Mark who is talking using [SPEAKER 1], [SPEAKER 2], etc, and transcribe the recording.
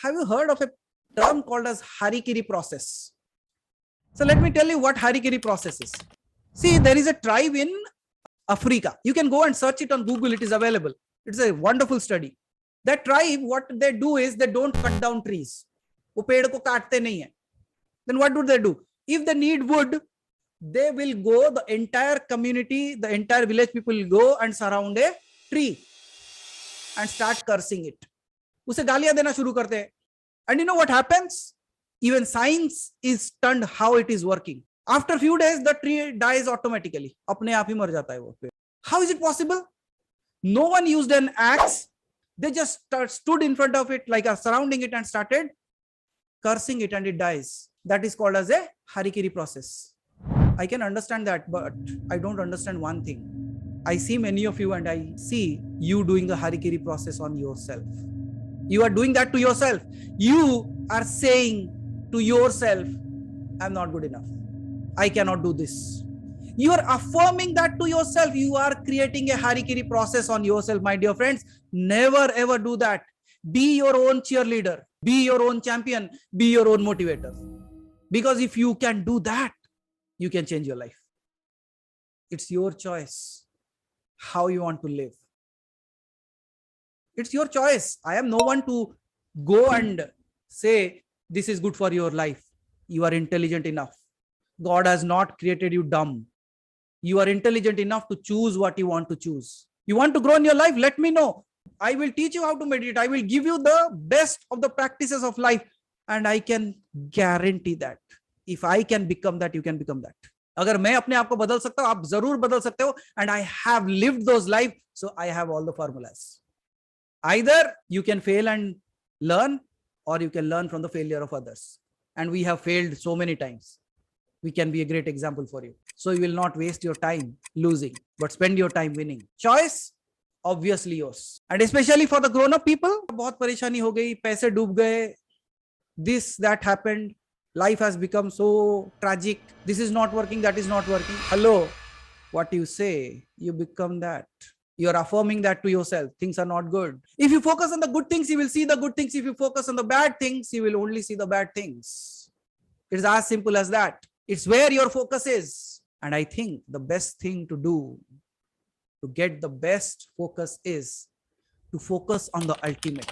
[SPEAKER 1] Have you heard of a term called as harikiri process? So let me tell you what harikiri process is. See, there is a tribe in Africa. You can go and search it on Google. It is available. It's a wonderful study. That tribe, what they do is they don't cut down trees. वो पेड़ को काटते नहीं है. Then what do? If they need wood, they will go, the entire community, the entire village people will go and surround a tree and start cursing it. उसे गालियां देना शुरू करते हैं. And you know what happens? Even science is stunned how it is working. After a few days, the tree dies automatically. अपने आप ही मर जाता है वो पेड़. How is it possible? No one used an axe. They just stood in front of it, like surrounding it, and started cursing it, and it dies. That is called as a harikiri process. I can understand that, but I don't understand one thing. I see many of you, and I see you doing the harikiri process on yourself. You are doing that to yourself. You are saying to yourself, I'm not good enough. I cannot do this. You are affirming that to yourself. You are creating a harikiri process on yourself, my dear friends. Never ever do that. Be your own cheerleader. Be your own champion. Be your own motivator. Because if you can do that, you can change your life. It's your choice how you want to live. It's your choice. I am no one to go and say, this is good for your life. You are intelligent enough. God has not created you dumb. You are intelligent enough to choose what you want to choose. You want to grow in your life? Let me know. I will teach you how to meditate. I will give you the best of the practices of life. And I can guarantee that if I can become that, you can become that. अगर मैं अपने आप को बदल सकता हूं, आप जरूर बदल सकते हो. And I have lived those life, so I have all the formulas. Either you can fail and learn, or you can learn from the failure of others. And we have failed so many times. We can be a great example for you. So you will not waste your time losing, but spend your time winning. Choice, obviously yours. And especially for the grown-up people, बहुत परेशानी हो गई, पैसे डूब गए, this, that happened. Life has become so tragic. This is not working, that is not working. Hello, what you say, you become that. You are affirming that to yourself. Things are not good. If you focus on the good things, you will see the good things. If you focus on the bad things, you will only see the bad things. It's as simple as that. It's where your focus is. And I think the best thing to do to get the best focus is to focus on the ultimate.